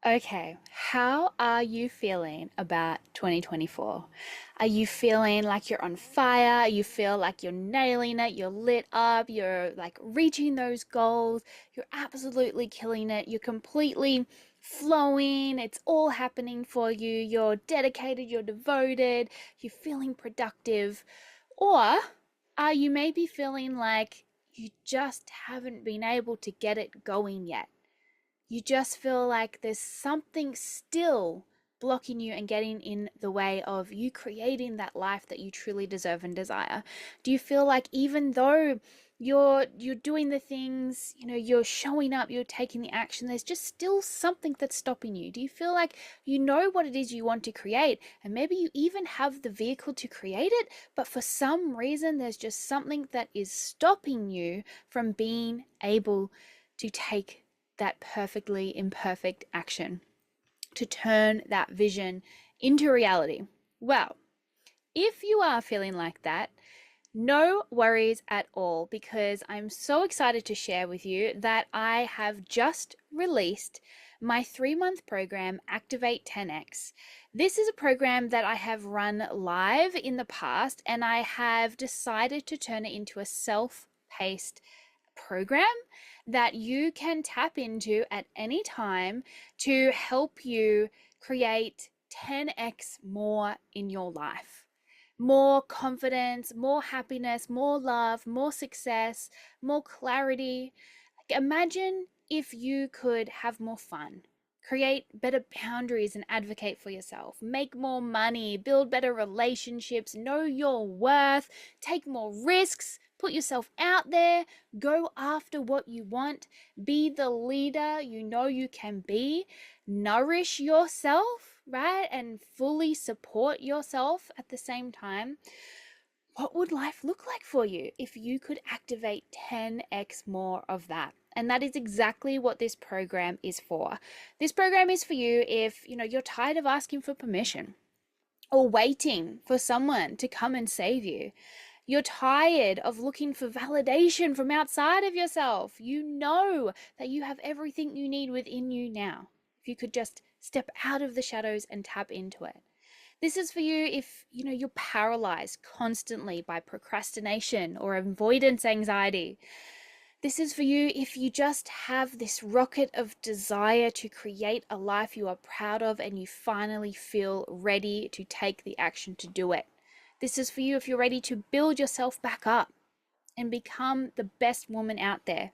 Okay, how are you feeling about 2024? Are you feeling like you're on fire? You feel like you're nailing it, you're lit up, you're like reaching those goals, you're absolutely killing it, you're completely flowing, it's all happening for you, you're dedicated, you're devoted, you're feeling productive? Or are you maybe feeling like you just haven't been able to get it going yet? You just feel like there's something still blocking you and getting in the way of you creating that life that you truly deserve and desire? Do you feel like even though you're doing the things, you're showing up, you're taking the action, there's just still something that's stopping you? Do you feel like you know what it is you want to create, and maybe you even have the vehicle to create it, but for some reason there's just something that is stopping you from being able to take that perfectly imperfect action, to turn that vision into reality? Well, if you are feeling like that, no worries at all, because I'm so excited to share with you that I have just released my 3-month program, Activate 10X. This is a program that I have run live in the past, and I have decided to turn it into a self-paced program that you can tap into at any time to help you create 10x more in your life. More confidence, more happiness, more love, more success, more clarity. Like, imagine if you could have more fun, create better boundaries and advocate for yourself, make more money, build better relationships, know your worth, take more risks, put yourself out there, go after what you want, be the leader you know you can be, nourish yourself, right? And fully support yourself at the same time. What would life look like for you if you could activate 10x more of that? And that is exactly what this program is for. This program is for you if, you're tired of asking for permission or waiting for someone to come and save you. You're tired of looking for validation from outside of yourself. You know that you have everything you need within you now. If you could just step out of the shadows and tap into it. This is for you if, you're paralyzed constantly by procrastination or avoidance anxiety. This is for you if you just have this rocket of desire to create a life you are proud of and you finally feel ready to take the action to do it. This is for you if you're ready to build yourself back up and become the best woman out there.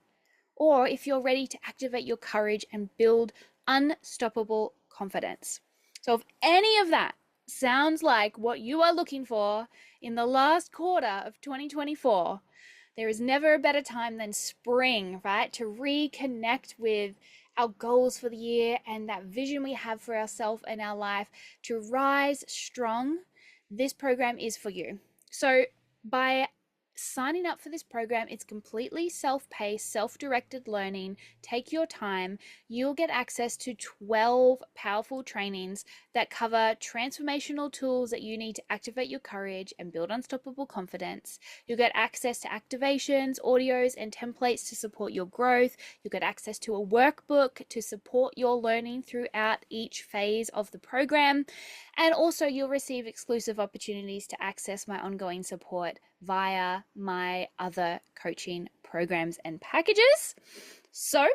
Or if you're ready to activate your courage and build unstoppable confidence. So if any of that sounds like what you are looking for in the last quarter of 2024, there is never a better time than spring, right? To reconnect with our goals for the year and that vision we have for ourselves and our life, to rise strong. This program is for you. So by signing up for this program, it's completely self-paced, self-directed learning. Take your time. You'll get access to 12 powerful trainings that cover transformational tools that you need to activate your courage and build unstoppable confidence. You'll get access to activations, audios, and templates to support your growth. You'll get access to a workbook to support your learning throughout each phase of the program. And also you'll receive exclusive opportunities to access my ongoing support via my other coaching programs and packages. So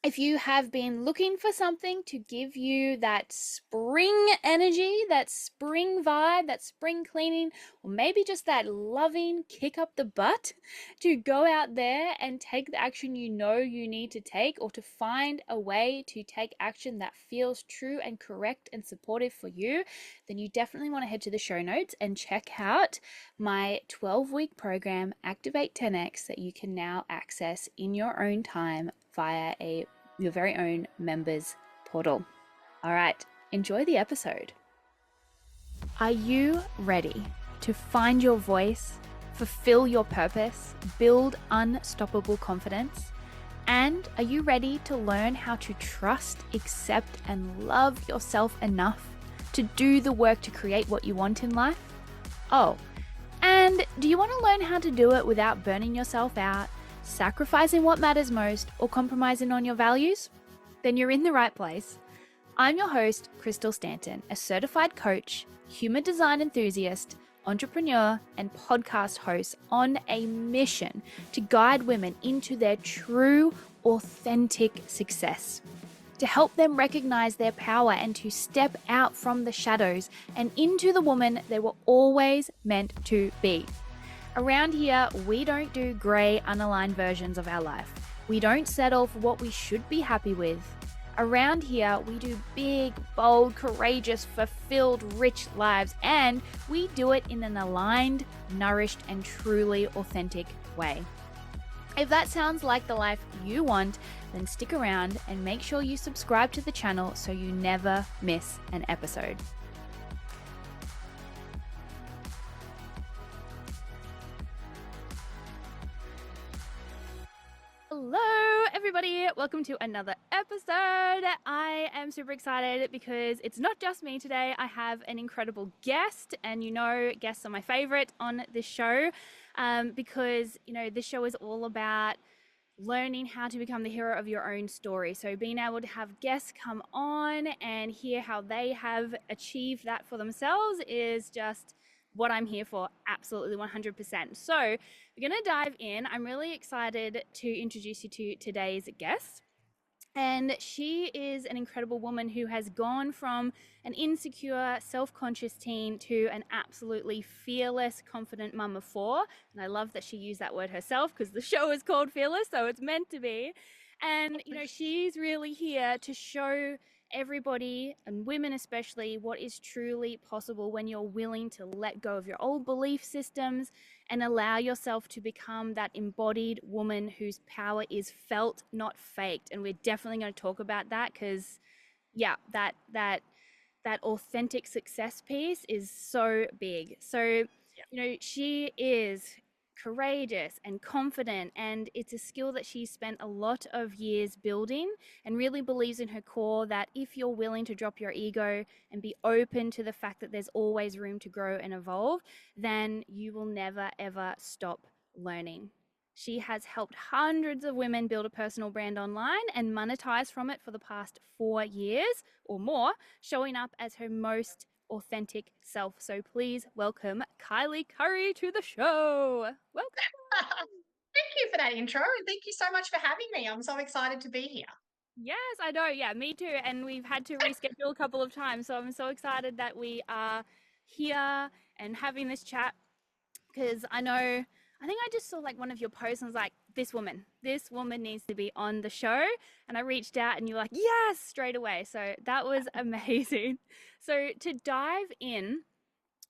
if you have been looking for something to give you that spring energy, that spring vibe, that spring cleaning, or maybe just that loving kick up the butt to go out there and take the action you know you need to take, or to find a way to take action that feels true and correct and supportive for you, then you definitely want to head to the show notes and check out my 12-week program, Activate 10X, that you can now access in your own time via your very own members portal. All right, enjoy the episode. Are you ready to find your voice, fulfill your purpose, build unstoppable confidence? And are you ready to learn how to trust, accept, and love yourself enough to do the work to create what you want in life? Oh, and do you want to learn how to do it without burning yourself out, sacrificing what matters most, or compromising on your values? then you're in the right place. I'm your host, Crystal Stanton, a certified coach, human design enthusiast, entrepreneur, and podcast host on a mission to guide women into their true, authentic success, to help them recognize their power and to step out from the shadows and into the woman they were always meant to be. Around here, we don't do grey, unaligned versions of our life. We don't settle for what we should be happy with. Around here, we do big, bold, courageous, fulfilled, rich lives, and we do it in an aligned, nourished, and truly authentic way. If that sounds like the life you want, then stick around and make sure you subscribe to the channel so you never miss an episode. Hello, everybody. Welcome to another episode. I am super excited because it's not just me today. I have an incredible guest, and guests are my favorite on this show because, this show is all about learning how to become the hero of your own story. So being able to have guests come on and hear how they have achieved that for themselves is just what I'm here for, absolutely 100%. So we're going to dive in. I'm really excited to introduce you to today's guest. And she is an incredible woman who has gone from an insecure, self-conscious teen to an absolutely fearless, confident mum of four. And I love that she used that word herself because the show is called Fearless, so it's meant to be. And, she's really here to show everybody, and women especially, what is truly possible when you're willing to let go of your old belief systems and allow yourself to become that embodied woman whose power is felt, not faked. And we're definitely going to talk about that because, that authentic success piece is so big. So, she is courageous and confident, and it's a skill that she's spent a lot of years building, and really believes in her core that if you're willing to drop your ego and be open to the fact that there's always room to grow and evolve, then you will never ever stop learning. She has helped hundreds of women build a personal brand online and monetize from it for the past 4 years or more, showing up as her most authentic self. So please welcome Kylie Curry to the show. Welcome. Thank you for that intro, and thank you so much for having me. I'm so excited to be here. Yes, I know. Yeah, me too. And we've had to reschedule a couple of times. So I'm so excited that we are here and having this chat because I think I just saw like one of your posts and was like, this woman needs to be on the show. And I reached out and you're like, yes, straight away. So that was amazing. So to dive in,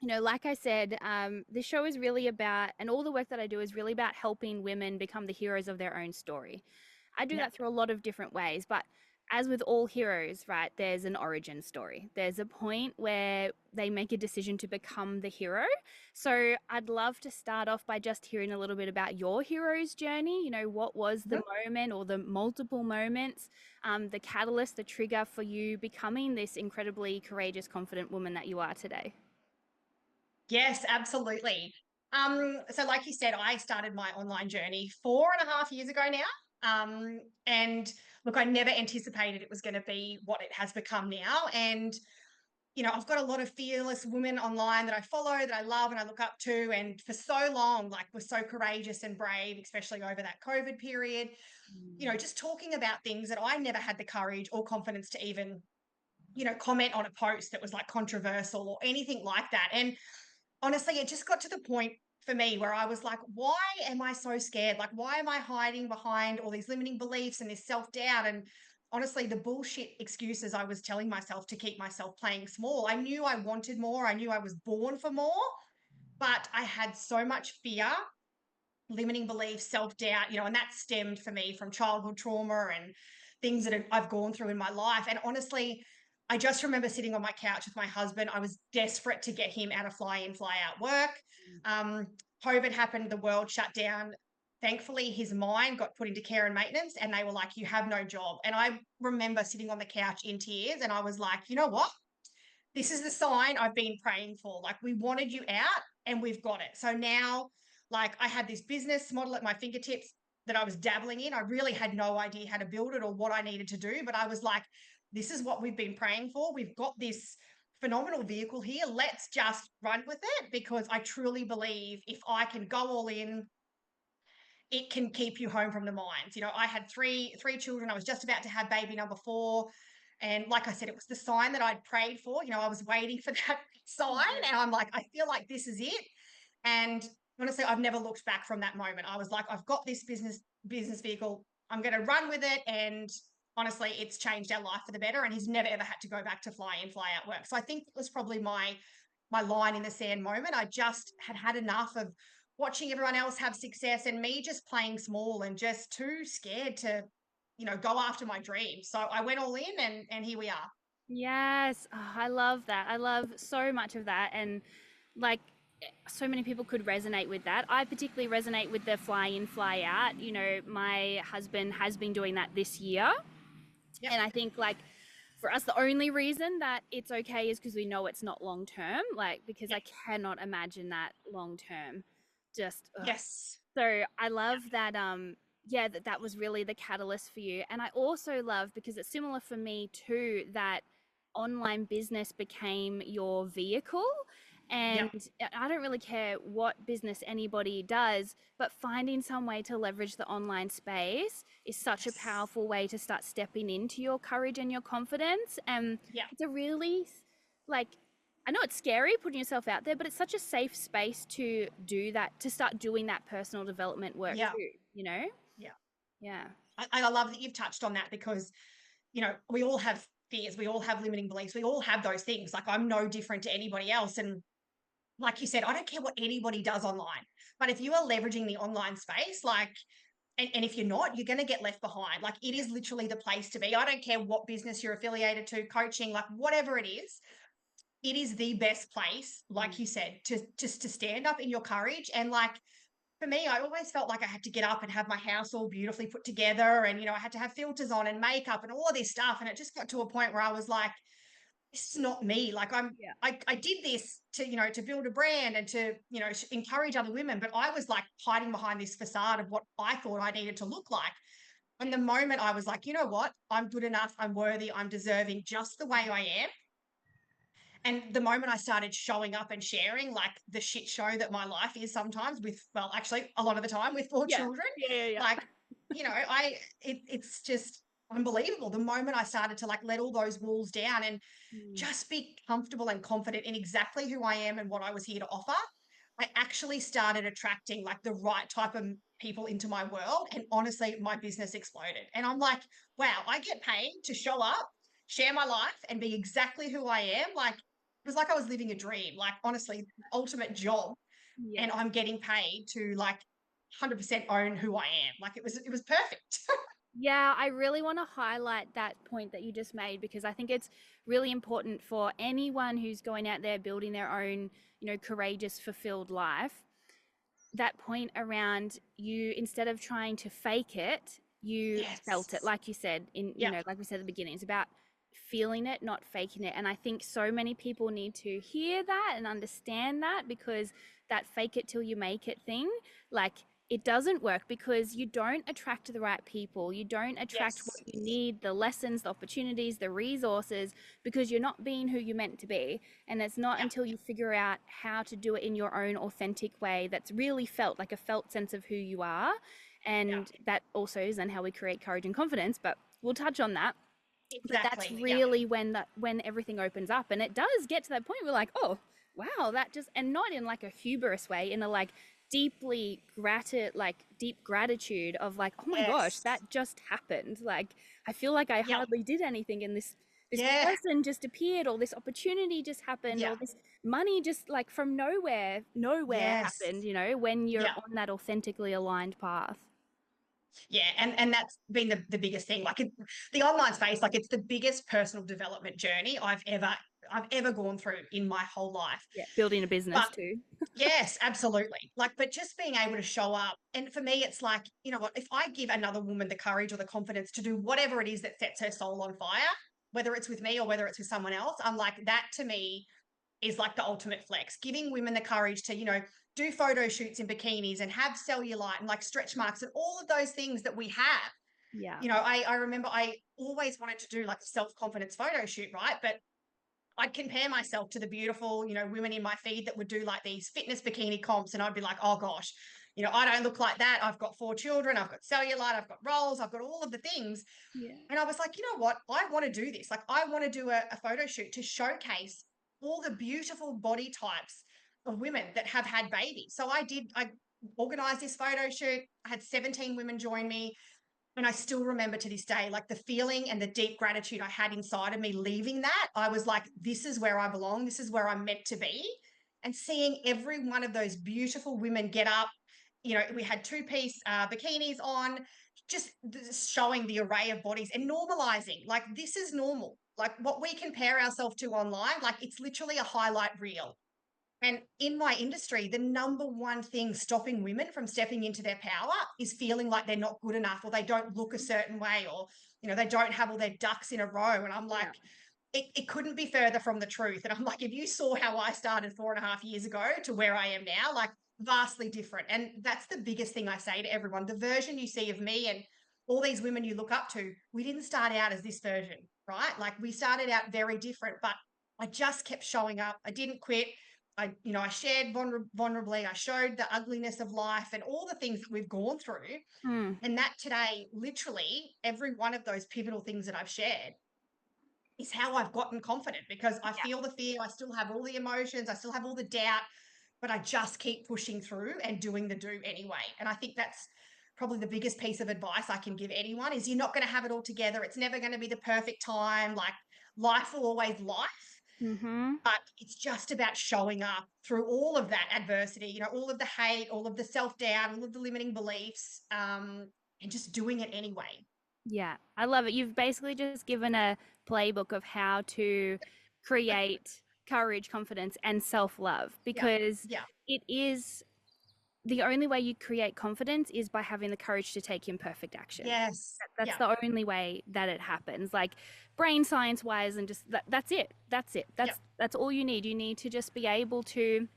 like I said, this show is really about, and all the work that I do is really about helping women become the heroes of their own story. I do Yeah. that through a lot of different ways, but as with all heroes, right, there's an origin story. There's a point where they make a decision to become the hero. So I'd love to start off by just hearing a little bit about your hero's journey. What was the Mhm. moment or the multiple moments, the catalyst, the trigger for you becoming this incredibly courageous, confident woman that you are today? Yes, absolutely. So like you said, I started my online journey 4.5 years ago now. And look, I never anticipated it was going to be what it has become now. And I've got a lot of fearless women online that I follow, that I love and I look up to. And for so long, like, were so courageous and brave, especially over that COVID period, just talking about things that I never had the courage or confidence to even, comment on a post that was like controversial or anything like that. And honestly, it just got to the point for me where I was like, why am I so scared? Like, why am I hiding behind all these limiting beliefs and this self doubt? And honestly, the bullshit excuses I was telling myself to keep myself playing small. I knew I wanted more. I knew I was born for more, but I had so much fear, limiting beliefs, self doubt, and that stemmed for me from childhood trauma and things that I've gone through in my life. And honestly, I just remember sitting on my couch with my husband. I was desperate to get him out of fly in, fly out work. Um, COVID happened, the world shut down. Thankfully, his mind got put into care and maintenance, and they were like, you have no job. And I remember sitting on the couch in tears, and I was like, you know what? This is the sign I've been praying for. Like, we wanted you out and we've got it. So now, like, I had this business model at my fingertips. that I was dabbling in. I really had no idea how to build it or what I needed to do, but I was like, this is what we've been praying for. We've got this phenomenal vehicle here. Let's just run with it, because I truly believe if I can go all in, it can keep you home from the mines. I had three children. I was just about to have baby number 4. And like I said, it was the sign that I'd prayed for. I was waiting for that sign, Yeah. and I'm like, I feel like this is it. And honestly, I've never looked back from that moment. I was like, I've got this business vehicle. I'm going to run with it. And honestly, it's changed our life for the better. And he's never ever had to go back to fly in, fly out work. So I think it was probably my line in the sand moment. I just had enough of watching everyone else have success and me just playing small and just too scared to, go after my dreams. So I went all in, and here we are. Yes, oh, I love that. I love so much of that. And like so many people could resonate with that. I particularly resonate with the fly in, fly out. My husband has been doing that this year. Yep. And I think like for us, the only reason that it's okay is because we know it's not long term. Like, because Yep. I cannot imagine that long term. Just, ugh. Yes. So I Yep. love that yeah, that was really the catalyst for you. And I also love, because it's similar for me too, that online business became your vehicle. Yep. And I don't really care what business anybody does, but finding some way to leverage the online space is such a Yes. powerful way to start stepping into your courage and your confidence. And Yep. it's a really, like, I know it's scary putting yourself out there, but it's such a safe space to do that, to start doing that personal development work Yep. too, you know? Yep. Yeah. I love that you've touched on that, because, we all have fears. We all have limiting beliefs. We all have those things. Like, I'm no different to anybody else. And like you said, I don't care what anybody does online, but if you are leveraging the online space, like, and if you're not, you're going to get left behind. Like, it is literally the place to be. I don't care what business you're affiliated to, coaching, like whatever it is the best place, like Mm. you said, to just to stand up in your courage. And like, for me, I always felt like I had to get up and have my house all beautifully put together. And, I had to have filters on and makeup and all of this stuff. And it just got to a point where I was like, this is not me. Like, Yeah. I did this to, to build a brand and to, encourage other women, but I was like hiding behind this facade of what I thought I needed to look like. And the moment I was like, you know what, I'm good enough, I'm worthy, I'm deserving just the way I am. And the moment I started showing up and sharing like the shit show that my life is sometimes with, well, actually a lot of the time with 4 Yeah. children, Yeah. Yeah. Yeah. like, it's just unbelievable. The moment I started to like let all those walls down and Mm. just be comfortable and confident in exactly who I am and what I was here to offer, I actually started attracting like the right type of people into my world. And honestly, my business exploded. And I'm like, wow, I get paid to show up, share my life, and be exactly who I am. Like, it was like I was living a dream, like, honestly, ultimate job. And Yes. I'm getting paid to like 100% own who I am. Like, it was perfect. Yeah, I really want to highlight that point that you just made, because I think it's really important for anyone who's going out there building their own, courageous, fulfilled life. That point around you, instead of trying to fake it, you felt it, Yes. like you said, Yep. like we said at the beginning, it's about feeling it, not faking it. And I think so many people need to hear that and understand that, because that fake it till you make it thing, like, it doesn't work, because you don't attract the right people. You don't attract what Yes. you need, the lessons, the opportunities, the resources, because you're not being who you're meant to be. And it's not Yep. until you figure out how to do it in your own authentic way that's really felt, like a felt sense of who you are. Yep. And that also is then how we create courage and confidence. But we'll touch on that. But that's Exactly. Yep. really when everything opens up, and it does get to that point where, like, oh wow, that just, and not in like a hubris way, in a like deep gratitude of like, oh my gosh, Yes. that just happened. Like, I feel like I Yep. hardly did anything, and this Yeah. person just appeared, or this opportunity just happened, Yep. or this money just like from nowhere Yes. happened, when you're Yep. on that authentically aligned path. Yeah, and that's been the biggest thing. Like, the online space, like, it's the biggest personal development journey I've ever gone through in my whole life. Yeah, building a business But too. yes, absolutely. Like, but just being able to show up, and for me, it's like, you know what? If I give another woman the courage or the confidence to do whatever it is that sets her soul on fire, whether it's with me or whether it's with someone else, I'm like, that to me is like the ultimate flex. Giving women the courage to, do photo shoots in bikinis and have cellulite and like stretch marks and all of those things that we have. Yeah. You know, I remember I always wanted to do like a self-confidence photo shoot, right? But I'd compare myself to the beautiful, you know, women in my feed that would do like these fitness bikini comps. And I'd be like, oh gosh, you know, I don't look like that. I've got 4 children. I've got cellulite. I've got rolls. I've got all of the things. Yeah. And I was like, you know what? I want to do this. Like, I want to do a photo shoot to showcase all the beautiful body types of women that have had babies. So I organized this photo shoot. I had 17 women join me. And I still remember to this day, like the feeling and the deep gratitude I had inside of me leaving that. I was like, this is where I belong. This is where I'm meant to be. And seeing every one of those beautiful women get up, you know, we had two-piece bikinis on, just showing the array of bodies and normalizing, like, this is normal. Like what we compare ourselves to online, like it's literally a highlight reel. And in my industry, the number one thing stopping women from stepping into their power is feeling like they're not good enough or they don't look a certain way or, you know, they don't have all their ducks in a row. And I'm like, Yeah. it couldn't be further from the truth. And I'm like, if you saw how I started 4.5 years ago to where I am now, like vastly different. And that's the biggest thing I say to everyone. The version you see of me and all these women you look up to, we didn't start out as this version, right? Like we started out very different, but I just kept showing up. I didn't quit. I shared vulnerably. I showed the ugliness of life and all the things that we've gone through. Mm. And that today, literally, every one of those pivotal things that I've shared is how I've gotten confident because I Yeah. feel the fear. I still have all the emotions. I still have all the doubt, but I just keep pushing through and doing the do anyway. And I think that's probably the biggest piece of advice I can give anyone is you're not going to have it all together. It's never going to be the perfect time. Like life will always life, Mm-hmm. but it's just about showing up through all of that adversity, you know, all of the hate, all of the self-doubt, all of the limiting beliefs, and just doing it anyway. Yeah, I love it. You've basically just given a playbook of how to create courage, confidence, and self-love Yeah. because Yeah. it is the only way you create confidence is by having the courage to take imperfect action. Yes. That's Yeah. the only way that it happens. Like brain science wise and just that's it. That's it. Yeah. That's all you need. You need to just be able to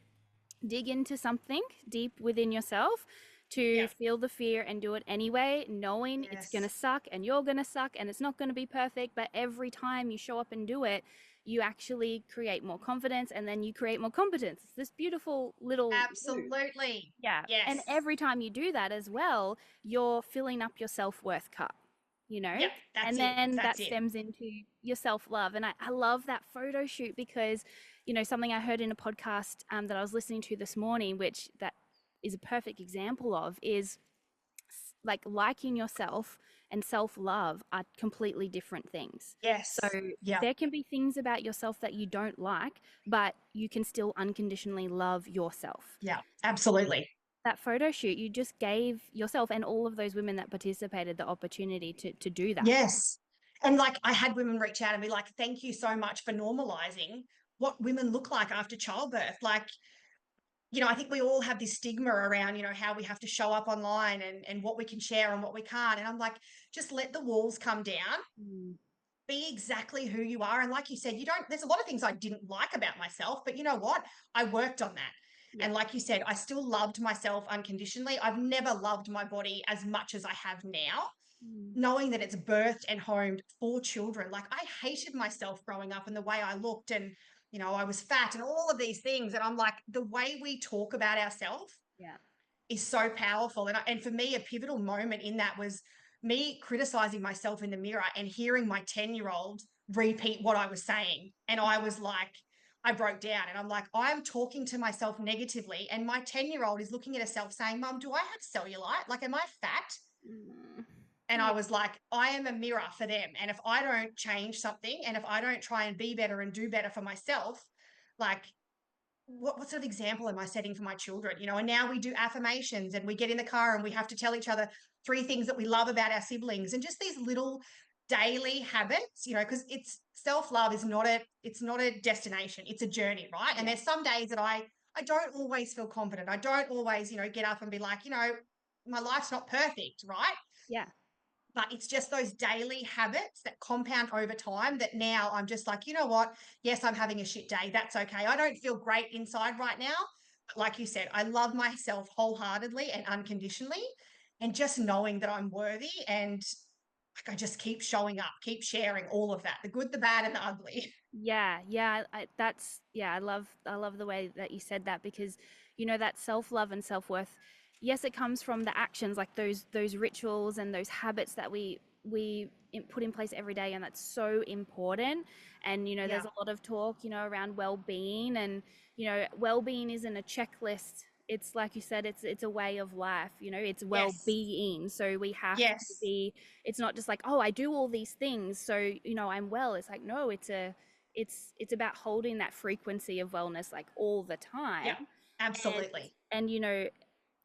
dig into something deep within yourself to Yeah. feel the fear and do it anyway, knowing it's going to Yes. suck and you're going to suck and it's not going to be perfect. But every time you show up and do it, you actually create more confidence and then you create more competence. It's this beautiful little loop. Absolutely. Yeah. And Yes. every time you do that as well, you're filling up your self worth cup, you know? Yep. That's And it. then that That's it. stems into your self love. And I love that photo shoot because, you know, something I heard in a podcast that I was listening to this morning, which that is a perfect example of, is like liking yourself and self love are completely different things. So Yes. Yeah. there can be things about yourself that you don't like, but you can still unconditionally love yourself. Yeah. Absolutely. That photo shoot, you just gave yourself and all of those women that participated the opportunity to do that. Yes. And like I had women reach out and be like, thank you so much for normalizing what women look like after childbirth. Like, you know, I think we all have this stigma around, you know, how we have to show up online and what we can share and what we can't. And I'm like, just let the walls come down, Mm. be exactly who you are. And like you said, you don't, there's a lot of things I didn't like about myself, but you know what? I worked on that. Yeah. And like you said, I still loved myself unconditionally. I've never loved my body as much as I have now, Mm. knowing that it's birthed and homed 4 children. Like I hated myself growing up and the way I looked and, you know, I was fat and all of these things. And I'm like, the way we talk about ourselves Yeah. is so powerful. And for me, a pivotal moment in that was me criticizing myself in the mirror and hearing my 10-year-old repeat what I was saying. And I was like, I broke down and I'm like, I'm talking to myself negatively. And my 10-year-old is looking at herself saying, Mum, do I have cellulite? Like, am I fat? Mm. And I Yeah. was like, I am a mirror for them. And if I don't change something and if I don't try and be better and do better for myself, like what sort of example am I setting for my children? You know, and now we do affirmations and we get in the car and we have to tell each other 3 things that we love about our siblings and just these little daily habits, you know, because it's self-love is not it's not a destination, it's a journey, right? And Yeah. there's some days that I don't always feel confident. I don't always, you know, get up and be like, you know, my life's not perfect, right? Yeah. But it's just those daily habits that compound over time that now I'm just like, you know what? Yes, I'm having a shit day. That's okay. I don't feel great inside right now, Like you said, I love myself wholeheartedly and unconditionally. And just knowing that I'm worthy and like I just keep showing up, keep sharing all of that, the good, the bad, and the ugly. Yeah, yeah, that's yeah, I love the way that you said that because that self-love and self-worth, yes, it comes from the actions like those rituals and those habits that put in place every day, and that's so important. And there's Yeah. a lot of talk around well-being, and well-being isn't a checklist. It's like you said, it's a way of life, it's Yes. well-being. So we have to Yes. be, it's not just like, oh, I do all these things, so I'm well. It's like, no, it's about holding that frequency of wellness like all the Yeah. time. and Absolutely. and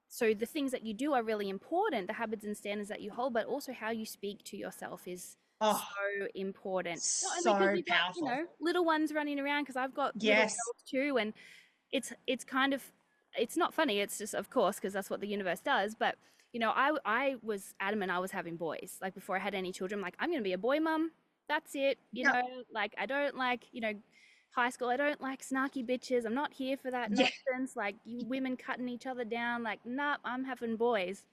so the things that you do are really important, the habits and standards that you hold, but also how you speak to yourself is so Oh, important, not only because so you've got powerful. little ones running around, because I've got little Yes. girls too, and it's kind of, it's not funny, it's just, of course, because that's what the universe does. But I was adamant I was having boys, like before I had any children. I'm like, I'm gonna be a boy mum, that's it. Yep. Like, I don't like high school, I don't like snarky bitches, I'm not here for that Yeah. nonsense, like you women cutting each other down, like, nah, I'm having boys.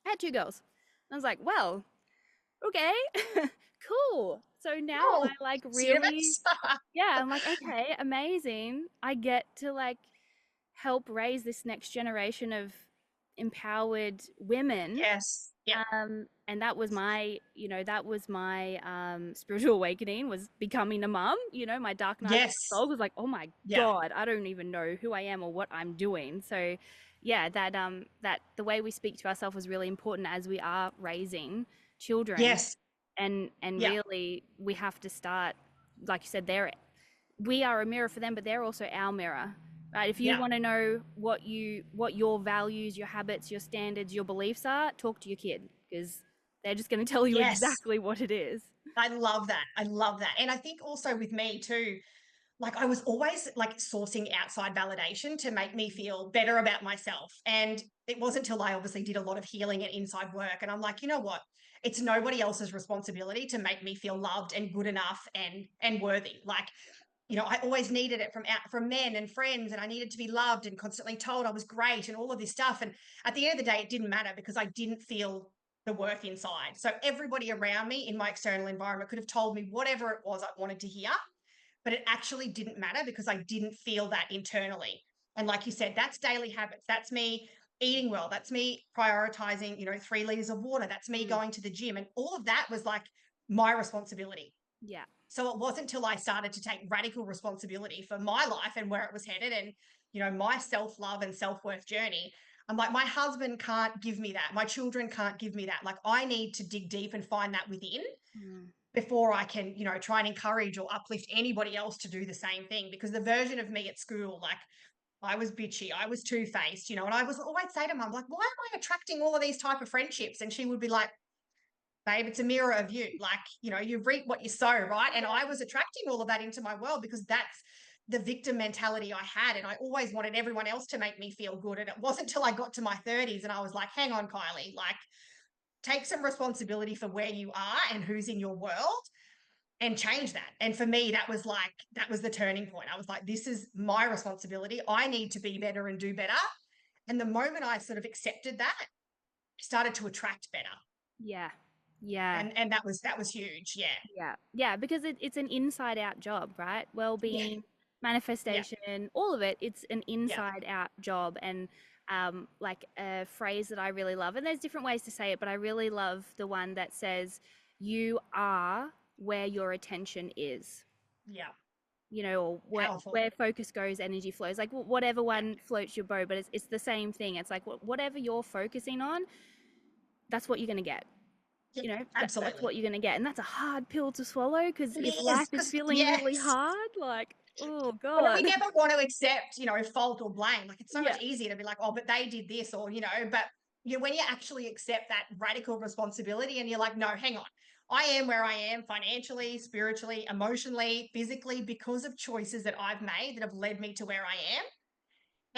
I had two girls, and I was like, well, okay, cool. So now I Oh, like it's really, universe. yeah, I'm like, okay, amazing, I get to like help raise this next generation of empowered women. Yes. Yep. And that was my, spiritual awakening, was becoming a mum. My dark night of the Yes. soul was like, oh my Yeah. God, I don't even know who I am or what I'm doing. So yeah, that the way we speak to ourselves is really important as we are raising children. Yes. And Yeah. really we have to start, like you said, we are a mirror for them, but they're also our mirror, right? If you Yeah. want to know what your values, your habits, your standards, your beliefs are, talk to your kid, because they're just going to tell you Yes. exactly what it is. I love that. I love that. And I think also with me too, like I was always like sourcing outside validation to make me feel better about myself. And it wasn't until I obviously did a lot of healing and inside work. And I'm like, you know what? It's nobody else's responsibility to make me feel loved and good enough and worthy. Like, I always needed it from men and friends, and I needed to be loved and constantly told I was great and all of this stuff. And at the end of the day, it didn't matter because I didn't feel the worth inside. So everybody around me in my external environment could have told me whatever it was I wanted to hear, but it actually didn't matter because I didn't feel that internally. And like you said, that's daily habits. That's me eating well. That's me prioritizing, 3 liters of water. That's me Mm, going to the gym. And all of that was like my responsibility. yeah. So it wasn't until I started to take radical responsibility for my life and where it was headed and, my self love and self worth journey. I'm like, my husband can't give me that. My children can't give me that. Like, I need to dig deep and find that within Mm, before I can, try and encourage or uplift anybody else to do the same thing. Because the version of me at school, like, I was bitchy, I was two faced, and I was always say to mum, like, why am I attracting all of these type of friendships? And she would be like, babe, it's a mirror of you. Like, you reap what you sow, right? And I was attracting all of that into my world because that's the victim mentality I had. And I always wanted everyone else to make me feel good. And it wasn't until I got to my 30s and I was like, hang on, Kylie, like, take some responsibility for where you are and who's in your world and change that. And for me, that was the turning point. I was like, this is my responsibility. I need to be better and do better. And the moment I sort of accepted that, I started to attract better. yeah. Yeah. And that was huge. Yeah. Yeah, yeah, because it's an inside out job, right? Yeah. Well-being, Yeah. manifestation, all of it. It's an Yeah. inside out job. And like a phrase that I really love, and there's different ways to say it, but I really love the one that says, "You are where your attention is." Yeah. Or Powerful. where focus goes, energy flows. Like whatever Yeah. one floats your boat, but it's the same thing. It's like whatever you're focusing on, that's what you're gonna get. Yeah. That's Absolutely. what you're going to get. And that's a hard pill to swallow, because It if is life is because feeling really yes. hard, like, oh And we God. never want to accept, fault or blame. Like it's so Yeah. much easier to be like, oh, but they did this, or but when you actually accept that radical responsibility and you're like, no, hang on. I am where I am financially, spiritually, emotionally, physically, because of choices that I've made that have led me to where I am.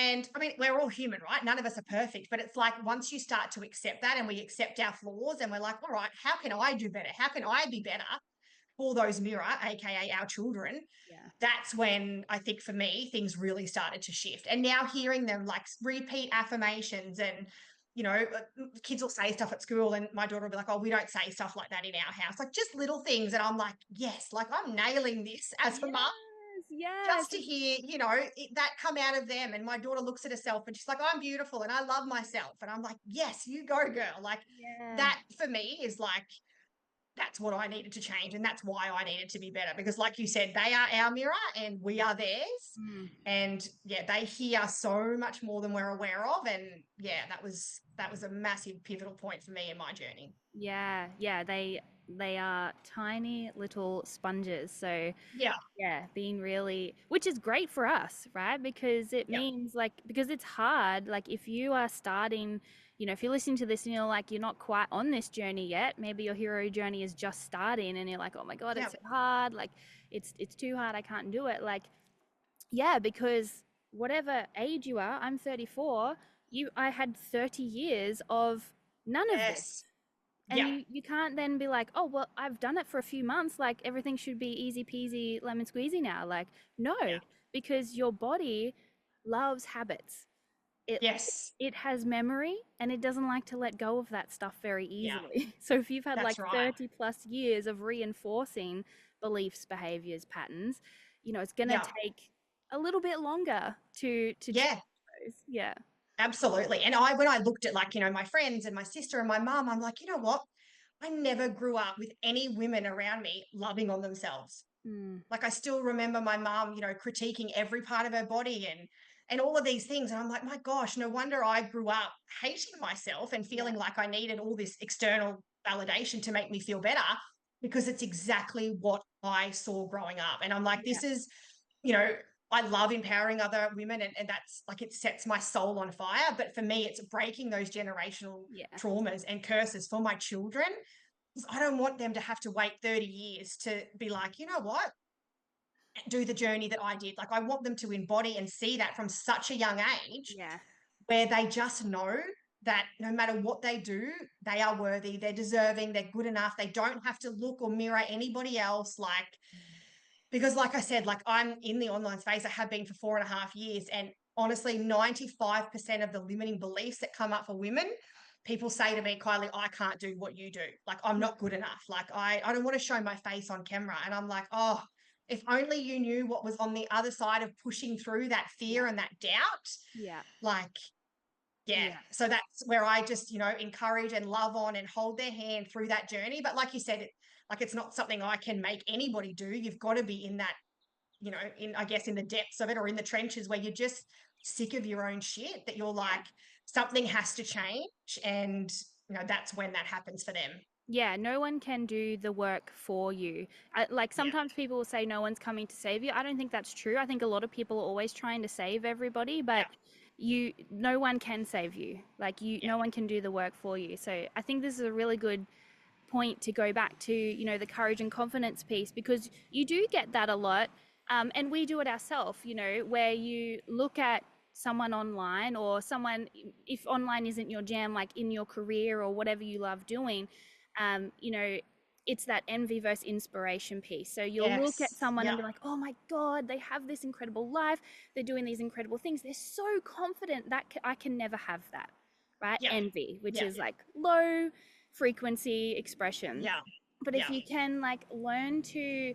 And I mean, we're all human, right? None of us are perfect, but it's like once you start to accept that and we accept our flaws and we're like, all right, how can I do better? How can I be better? for those mirror, aka our children, Yeah. that's when I think for me things really started to shift. And now hearing them like repeat affirmations and kids will say stuff at school and my daughter will be like, oh, we don't say stuff like that in our house, like just little things. And I'm like, yes, like I'm nailing this as a mum, Yes, yes. just to hear, that come out of them. And my daughter looks at herself and she's like, I'm beautiful and I love myself. And I'm like, yes, you go, girl. Like Yeah. that for me is like, that's what I needed to change. And that's why I needed to be better. Because, like you said, they are our mirror and we are theirs. Mm. And yeah, they hear so much more than we're aware of. And yeah, that was a massive pivotal point for me in my journey. Yeah, yeah, they are tiny little sponges. So Yeah, yeah, being really, which is great for us, right? Because it yeah, means like, because it's hard. Like, if you are starting, if you're listening to this and you're like, you're not quite on this journey yet, maybe your hero journey is just starting and you're like, oh my God, yeah. it's so hard. Like, it's too hard. I can't do it. Like, yeah, because whatever age you are, I'm 34, I had 30 years of none of Yes. this. And Yeah, you can't then be like, oh, well, I've done it for a few months. Like everything should be easy peasy, lemon squeezy now. Like, no, yeah. because your body loves habits. It Yes. it has memory and it doesn't like to let go of that stuff very Yeah, easily. So if you've had that's like right. 30 plus years of reinforcing beliefs, behaviors, patterns, it's gonna Yeah. take a little bit longer to change Yeah. those. Yeah. Absolutely. And when I looked at like, my friends and my sister and my mum, I'm like, you know what? I never grew up with any women around me loving on themselves. Mm, Like I still remember my mum, critiquing every part of her body and all of these things. And I'm like, my gosh, no wonder I grew up hating myself and yeah. feeling like I needed all this external validation to make me feel better, because it's exactly what I saw growing up. And I'm like, Yeah. this is, you know, I love empowering other women and that's like it sets my soul on fire. But for me, it's breaking those generational Yeah. traumas and curses for my children. Because I don't want them to have to wait 30 years to be like, you know what? Do the journey that I did. Like I want them to embody and see that from such a young age, Yeah. where they just know that no matter what they do, they are worthy, they're deserving, they're good enough. They don't have to look or mirror anybody else. Like, because like I said, like I'm in the online space, I have been for 4.5 years. And honestly, 95% of the limiting beliefs that come up for women, people say to me, Kylie, I can't do what you do. Like I'm not good enough. Like I don't want to show my face on camera. And I'm like, oh, if only you knew what was on the other side of pushing through that fear Yeah. and that doubt. Yeah. Like, yeah. Yeah. So that's where I just, encourage and love on and hold their hand through that journey. But like you said, like it's not something I can make anybody do. You've got to be in that, I guess in the depths of it or in the trenches where you're just sick of your own shit, that you're Yeah. like, something has to change. And, that's when that happens for them. Yeah, no one can do the work for you. Like Yeah. sometimes people will say no one's coming to save you. I don't think that's true. I think a lot of people are always trying to save everybody, Yeah. but no one can save you. Like Yeah. no one can do the work for you. So I think this is a really good point to go back to, the courage and confidence piece, because you do get that a lot. And we do it ourselves, where you look at someone online or someone, if online isn't your jam, like in your career or whatever you love doing, um, you know, it's that envy versus inspiration piece. So you'll look at Yes. someone and Yeah. be like, oh my God, they have this incredible life. They're doing these incredible things. They're so confident that I can never have that, right? Yeah. Envy, which Yeah. is like low frequency expression. Yeah. But if Yeah. you can like learn to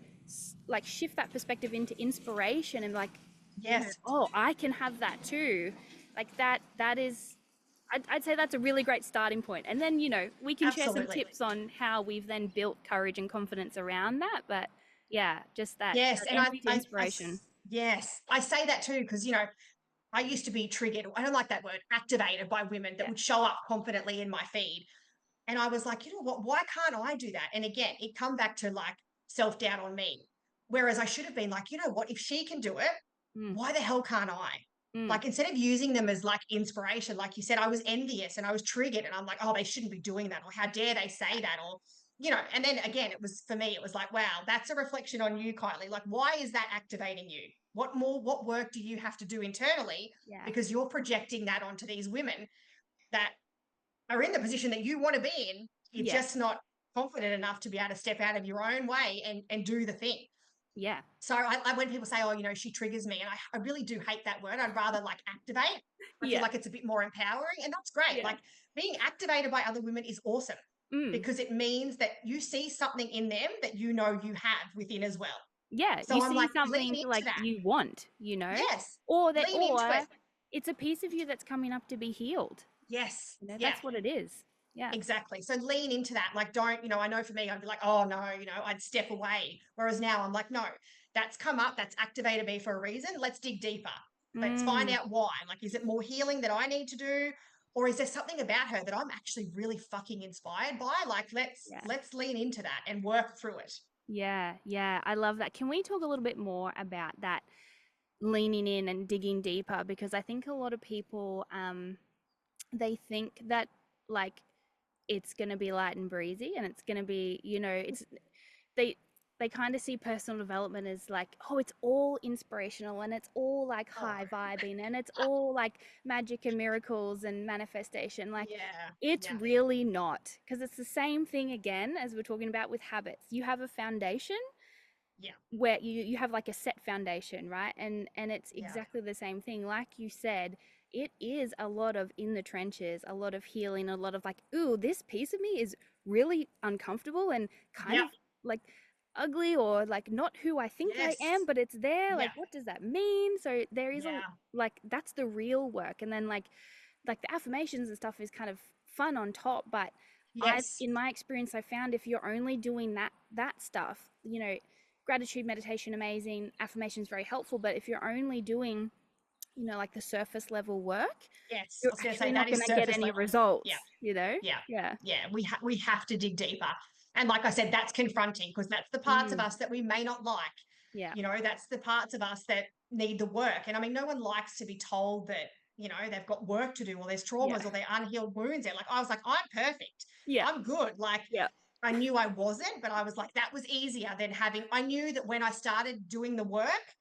like shift that perspective into inspiration and like, Yes. oh, I can have that too. Like that is, I'd say that's a really great starting point. And then, we can share some Absolutely. tips on how we've then built courage and confidence around that. But yeah, just Yes. that And envy to inspiration. yes, I say that too, because, I used to be triggered. I don't like that word, activated by women that Yeah. would show up confidently in my feed. And I was like, you know what? Why can't I do that? And again, it come back to like self doubt on me. Whereas I should have been like, you know what? If she can do it, Mm, why the hell can't I? mm, Like instead of using them as like inspiration, like you said, I was envious and I was triggered and I'm like, oh, they shouldn't be doing that, or how dare they say that, or and then again, it was for me, it was like, wow, that's a reflection on you, Kylie. Like, why is that activating you? What work do you have to do internally? yeah. Because you're projecting that onto these women that are in the position that you want to be in. You're Yeah. just not. confident enough to be able to step out of your own way and do the thing. Yeah. So when people say, oh, she triggers me, and I really do hate that word. I'd rather like activate. I feel Yeah. like it's a bit more empowering, and that's great. Yeah. Like being activated by other women is awesome Mm. because it means that you see something in them that you have within as well. Yeah, you So I'm see like, lean something into like that. you want, Yes, or that, lean into it. or it's a piece of you that's coming up to be healed. Yes, yeah. That's what it is. Yeah. Exactly. So lean into that. Like, don't, I know for me, I'd be like, oh no, I'd step away. Whereas now I'm like, no, that's come up, that's activated me for a reason. Let's dig deeper. Let's find Mm. out why. Like, is it more healing that I need to do? Or is there something about her that I'm actually really fucking inspired by? Like, Yeah. let's lean into that and work through it. Yeah. Yeah. I love that. Can we talk a little bit more about that leaning in and digging deeper? Because I think a lot of people, they think that like it's going to be light and breezy and it's going to be, it's they they kind of see personal development as like, oh, it's all inspirational and it's all like Oh, high vibing and it's all like magic and miracles and manifestation. Like, yeah. it's Yeah. really not, because it's the same thing again as we're talking about with habits. You have a foundation Yeah. where you have like a set foundation, right? And it's Yeah. exactly the same thing. Like you said, it is a lot of in the trenches, a lot of healing, a lot of like, ooh, this piece of me is really uncomfortable and kind Yep. of like ugly, or like not who I think I am, Yes. but it's there. Yeah. Like, what does that mean? So there is a, Yeah. like, that's the real work. And then like the affirmations and stuff is kind of fun on top, but I've Yes. in my experience I found if you're only doing that stuff, gratitude meditation amazing, affirmations very helpful, but if you're only doing, like the surface level work, Yes. I you're was going to actually say not that going is to get surface any level. Yeah. results. Yeah. Yeah. Yeah. We have to dig deeper. And like I said, that's confronting because that's the parts of Mm. us that we may not like. Yeah. That's the parts of us that need the work. And I mean, no one likes to be told that, they've got work to do or there's traumas Yeah. or they're unhealed wounds there. Like I was like, I'm perfect. Yeah. I'm good. Like Yeah. I knew I wasn't, but I was like, that was easier than I knew that when I started doing the work,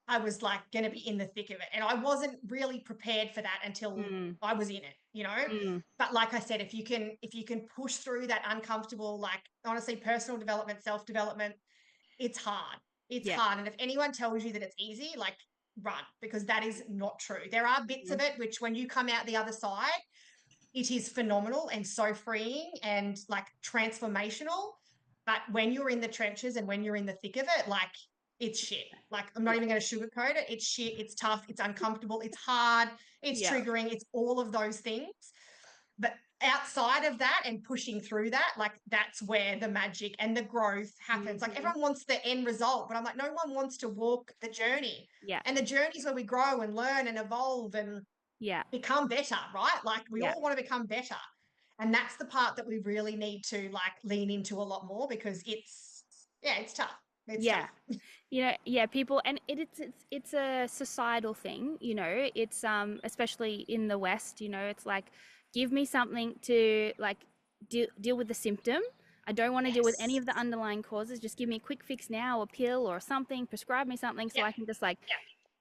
I was like going to be in the thick of it. And I wasn't really prepared for that until Mm. I was in it. Mm. But like I said, if you can push through that uncomfortable, like honestly, personal development, self-development, it's hard. It's Yeah. hard. And if anyone tells you that it's easy, like run, because that is not true. There are bits Mm. of it which when you come out the other side, it is phenomenal and so freeing and like transformational. But when you're in the trenches and when you're in the thick of it, like it's shit. Like I'm not Yeah. even going to sugarcoat it. It's shit. It's tough. It's uncomfortable. It's hard. It's Yeah. triggering. It's all of those things. But outside of that and pushing through that, like that's where the magic and the growth happens. Like Hmm. everyone wants the end result, but I'm like, no one wants to walk the journey. Yeah. And the journey is where we grow and learn and evolve and Yeah. become better, right? Like we Yeah. all want to become better. And that's the part that we really need to like lean into a lot more because it's tough. It's Yeah. tough. Yeah, people, and it's a societal thing, it's especially in the West, it's like, give me something to like deal with the symptom. I don't want to deal with any Yes. of the underlying causes. Just give me a quick fix now, a pill or something, prescribe me something so Yeah. I can just like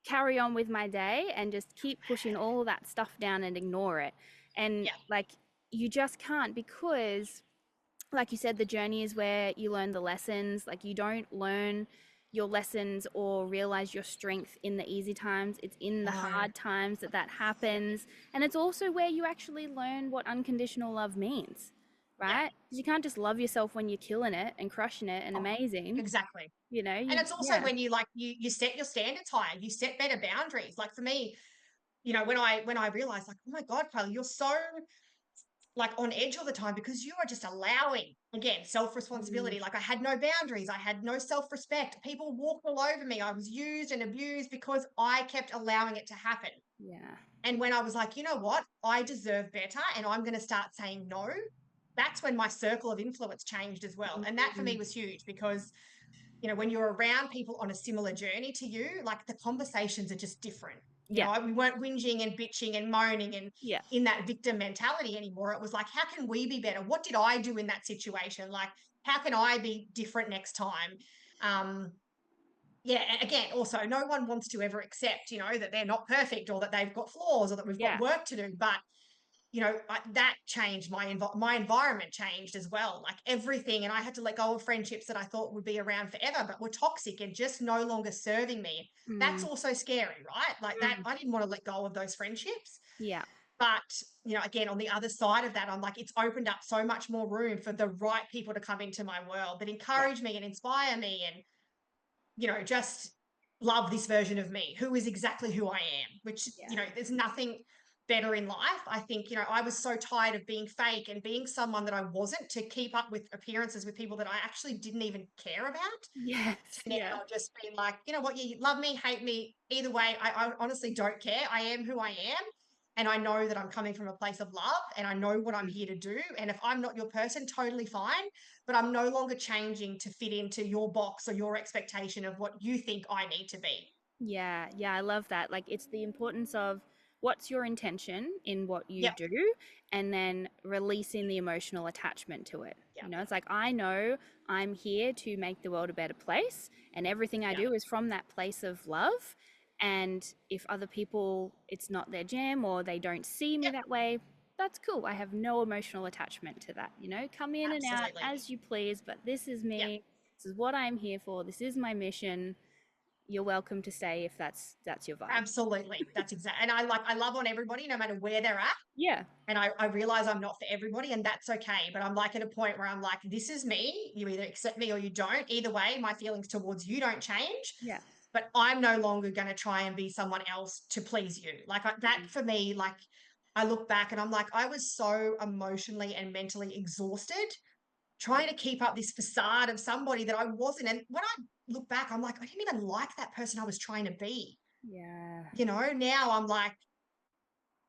carry on with my day and just keep pushing all of that stuff down and ignore it. And Yeah. like, you just can't, because like you said, the journey is where you learn the lessons. Like, you don't learn your lessons or realize your strength in the easy times. It's in the No. hard times that happens. And it's also where you actually learn what unconditional love means, Yeah. right? Because you can't just love yourself when you're killing it and crushing it and Oh, amazing. exactly. And You it's also yeah. when you like you set your standards higher, you set better boundaries. Like for me, when I realized like, oh my God, Kylie, you're so like on edge all the time because you are just allowing again Mm, self-responsibility. Like I had no boundaries, I had no self-respect, people walked all over me, I was used and abused because I kept allowing it to happen. yeah. And when I was like, you know what, I deserve better and I'm going to start saying no, that's when my circle of influence changed as well. And that for me Mm, was huge because when you're around people on a similar journey to you, like the conversations are just different. yeah. We weren't whinging and bitching and moaning and Yeah. in that victim mentality anymore. It was like, how can we be better? What did I do in that situation? Like, how can I be different next time? Um, yeah, again, also, no one wants to ever accept, that they're not perfect or that they've got flaws or that we've got Yeah. work to do. But that changed my environment changed as well, like everything. And I had to let go of friendships that I thought would be around forever, but were toxic and just no longer serving me. That's Mm, also scary, right? Like that, mm. I didn't want to let go of those friendships. Yeah. But, again, on the other side of that, I'm like, it's opened up so much more room for the right people to come into my world that Yeah. encourage me and inspire me and, just love this version of me who is exactly who I am, which, Yeah. there's nothing better in life. I think, I was so tired of being fake and being someone that I wasn't, to keep up with appearances with people that I actually didn't even care about, to Yes. Yeah. now just be like, you know what, you love me, hate me, either way, I honestly don't care. I am who I am. And I know that I'm coming from a place of love and I know what I'm Mm. here to do. And if I'm not your person, totally fine. But I'm no longer changing to fit into your box or your expectation of what you think I need to be. Yeah, yeah, I love that. Like, it's the importance of what's your intention in what you Yep. do, and then releasing the emotional attachment to it. Yep. It's like, I know I'm here to make the world a better place, and everything I Yep. do is from that place of love. And if other people, it's not their jam or they don't see me Yep. that way, that's cool. I have no emotional attachment to that. Come in and out Absolutely. as you please, but this is Yep. me. This is what I'm here for. This is my mission. You're welcome to stay if that's your vibe. Absolutely. That's exactly. And I love on everybody, no matter where they're at. Yeah, And I realize I'm not for everybody, and that's okay. But I'm like at a point where I'm like, this is me. You either accept me or you don't. Either way, my feelings towards you don't change. yeah, But I'm no longer going to try and be someone else to please you. Like that for me, like I look back and I'm like, I was so emotionally and mentally exhausted trying to keep up this facade of somebody that I wasn't. And when I look back, I'm like, I didn't even like that person I was trying to be. yeah. Now I'm like,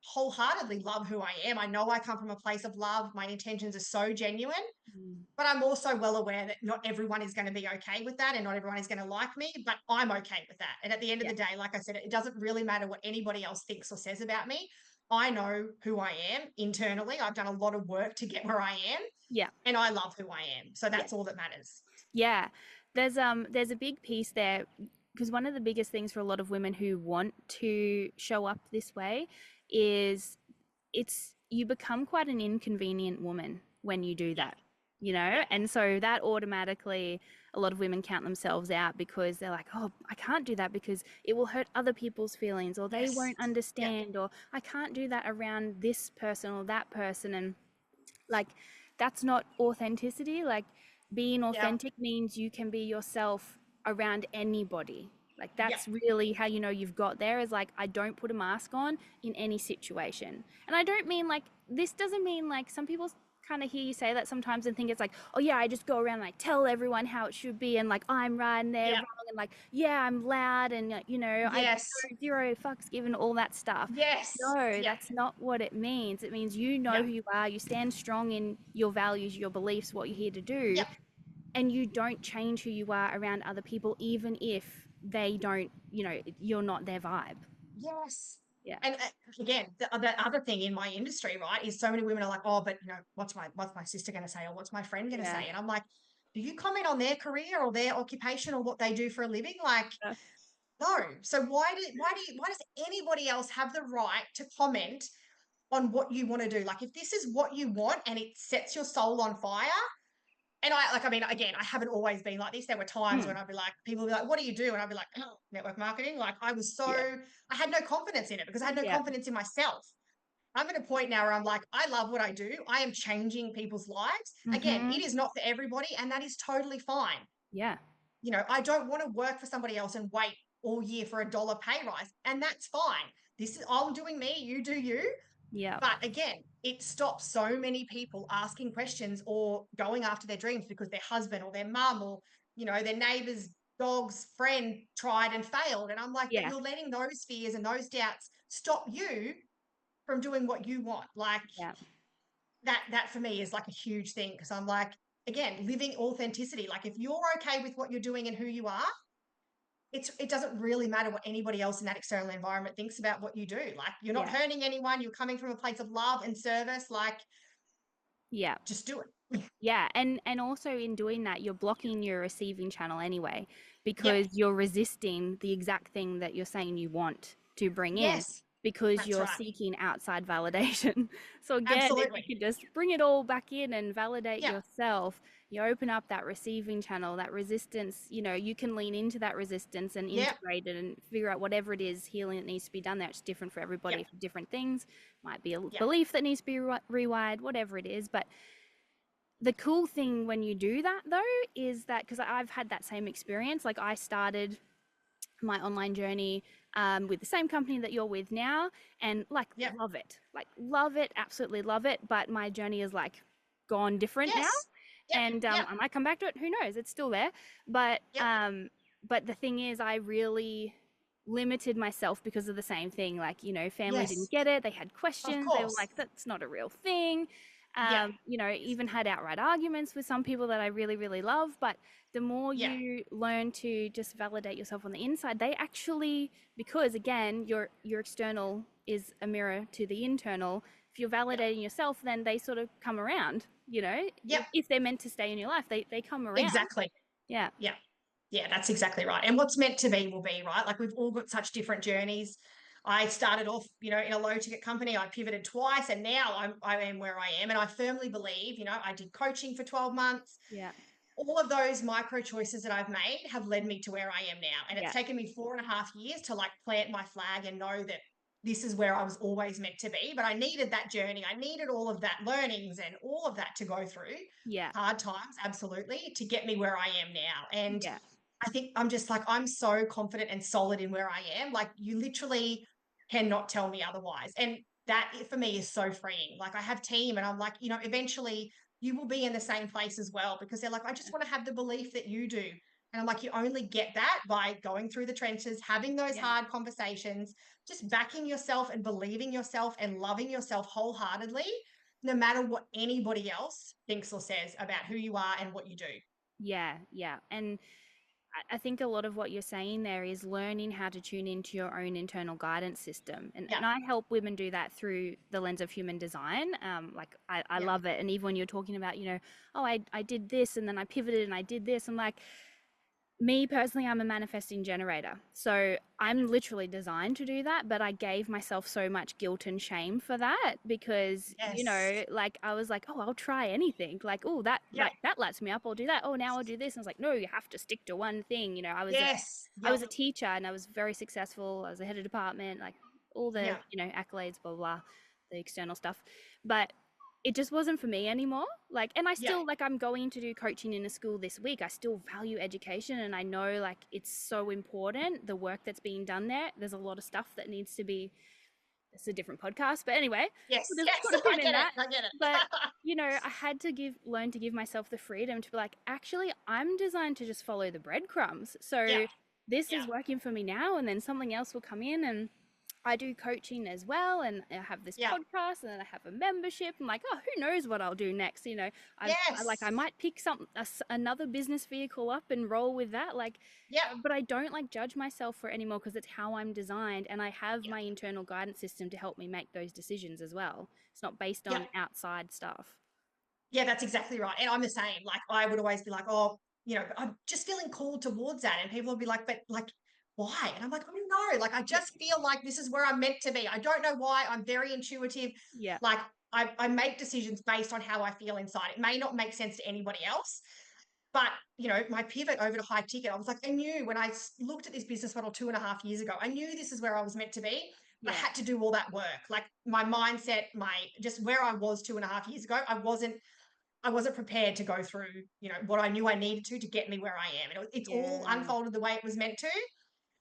wholeheartedly love who I am. I know I come from a place of love. My intentions are so genuine, Mm. but I'm also well aware that not everyone is going to be okay with that and not everyone is going to like me, but I'm okay with that. And at the end of Yeah, the day, like I said, it doesn't really matter what anybody else thinks or says about me. I know who I am internally. I've done a lot of work to get where I am yeah, and I love who I am. So yeah, that's all that matters. yeah. There's a big piece there, because one of the biggest things for a lot of women who want to show up this way is, it's you become quite an inconvenient woman when you do Yeah. that, Yeah. and so that automatically, a lot of women count themselves out, because they're like, oh, I can't do that because it will hurt other people's feelings, or they Yes. won't Yeah. understand, or I can't do that around this person or that person. And like, that's not authenticity. Like, being Yeah. authentic means you can be yourself around anybody. Like, Yeah. that's really how you know you've got there, is like, I don't put a mask on in any situation. And I don't mean like, this doesn't mean like, some people kind of hear you say that sometimes and think it's like, oh yeah, I just go around like tell everyone how it should be, and like I'm right and they're Yeah. wrong, and like, yeah, I'm loud, and I Yes. zero fucks given, all that stuff. Yes. No, Yeah. that's not what it means. It means you know Yeah. who you are, you stand strong in your values, your beliefs, what you're here to do, Yeah. and you don't change who you are around other people, even if they don't, you're not their vibe. Yes. Yeah. And again, the other thing in my industry, right, is so many women are like, oh, but what's my sister going to say, or what's my friend going to Yeah. say? And I'm like, do you comment on their career or their occupation or what they do for a living? Like, Yeah. no. So why does anybody else have the right to comment on what you want to do? Like, if this is what you want and it sets your soul on fire, and I mean, again, I haven't always been like this. There were times when Mm. I'd be like, people would be like, what do you do? And I'd be like, oh, network marketing. Like Yeah. I had no confidence in it because I had no Yeah. confidence in myself. I'm at a point now where I'm like, I love what I do. I am changing people's lives. Again, Mm-hmm. it is not for everybody, and that is totally fine. Yeah. I don't want to work for somebody else and wait all year for $1 pay rise, and that's fine. I'm doing me, you do you. Yeah. But again, it stops so many people asking questions or going after their dreams because their husband or their mum or, their neighbor's dog's friend tried and failed. And I'm like, but Yeah. you're letting those fears and those doubts stop you from doing what you want. Like Yeah. that for me is like a huge thing because I'm like, again, living authenticity. Like if you're okay with what you're doing and who you are, it doesn't really matter what anybody else in that external environment thinks about what you do. Like you're not Yeah. hurting anyone. You're coming from a place of love and service. Like Yeah. just do it. Yeah, and also in doing that, you're blocking your receiving channel anyway, Yep. because you're resisting the exact thing that you're saying you want to bring in. Yes. because That's you're right. seeking outside validation. So again, if you Absolutely. could just bring it all back in and validate Yeah. yourself, you open up that receiving channel, that resistance, you can lean into that resistance and Yeah. integrate it and figure out whatever it is healing that needs to be done there. It's different for Yeah. everybody for different things. Might be a Yeah. belief that needs to be rewired, whatever it is. But the cool thing when you do that though is that, because I've had that same experience, like I started my online journey with the same company that you're with now, and Yeah. like love it, absolutely love it. But my journey is like gone different now, Yes. Yep. and Yep. I might come back to it. Who knows? It's still there, but Yep. but the thing is, I really limited myself because of the same thing. Like, family didn't Yes. get it. They had Of questions. They were course. like, "That's not a real thing." Yeah. Even had outright arguments with some people that I really, really love. But the more Yeah. you learn to just validate yourself on the inside, they actually, because again, your external is a mirror to the internal. If you're Yeah. validating yourself, then they sort of come around. Yep. If they're meant to stay in your life, they come around. Exactly. Yeah, Yeah. Yeah, that's exactly right. And what's meant to be will be, right? Like we've all got such different journeys. I started off, in a low ticket company. I pivoted twice and now I am where I am. And I firmly believe, I did coaching for 12 months. yeah, All of those micro choices that I've made have led me to where I am now. And it's yeah, taken me 4.5 years to like plant my flag and know that this is where I was always meant to be. But I needed that journey. I needed all of that learnings and all of that to go through yeah, hard times, absolutely, to get me where I am now. And yeah, I think I'm just like, I'm so confident and solid in where I am. Like, you literally cannot tell me otherwise. And that for me is so freeing. Like, I have team and I'm like, eventually you will be in the same place as well because they're like, I just want to have the belief that you do. And I'm like, you only get that by going through the trenches, having those yeah. hard conversations, just backing yourself and believing yourself and loving yourself wholeheartedly, no matter what anybody else thinks or says about who you are and what you do. Yeah, yeah. And I think a lot of what you're saying there is learning how to tune into your own internal guidance system. And Yeah, I help women do that through the lens of human design. I yeah, love it. And even when you're talking about, oh, I did this and then I pivoted and I did this, I'm like, me personally, I'm a manifesting generator. So I'm literally designed to do that, but I gave myself so much guilt and shame for that because, yes, like I was like, oh, I'll try anything. Like, oh, yeah, that lights me up. I'll do that. Oh, now I'll do this. And I was like, no, you have to stick to one thing. yes, I yep, was a teacher and I was very successful. I was the head of department, like all the, yeah, accolades, blah, blah, the external stuff. But it just wasn't for me anymore. Like, and I yeah, still, like, I'm going to do coaching in a school this week. I still value education and I know, like, it's so important, the work that's being done there. There's a lot of stuff that needs to be, it's a different podcast. But anyway, we'll yes, just yes, put a I pin in get it, that. I get it. But, I had to learn to give myself the freedom to be like, actually, I'm designed to just follow the breadcrumbs. Yeah, So this yeah, is working for me now. And then something else will come in and I do coaching as well, and I have this yeah, podcast, and then I have a membership. I'm like, oh, who knows what I'll do next? I yes, might pick another business vehicle up and roll with that. Like, yeah, but I don't like judge myself for it anymore because it's how I'm designed, and I have yeah, my internal guidance system to help me make those decisions as well. It's not based yeah. on outside stuff. Yeah, that's exactly right. And I'm the same. Like I would always be like, oh, I'm just feeling called towards that. And people will be like, but like, why? And I'm like, I don't know. Like I Yeah, just feel like this is where I'm meant to be. I don't know why. I'm very intuitive. yeah, Like I make decisions based on how I feel inside. It may not make sense to anybody else. But, my pivot over to high ticket, I was like, I knew when I looked at this business model 2.5 years ago, I knew this is where I was meant to be. But I yeah, had to do all that work. Like my mindset, my just where I was 2.5 years ago, I wasn't prepared to go through, what I knew I needed to get me where I am. And it's all yeah, unfolded the way it was meant to.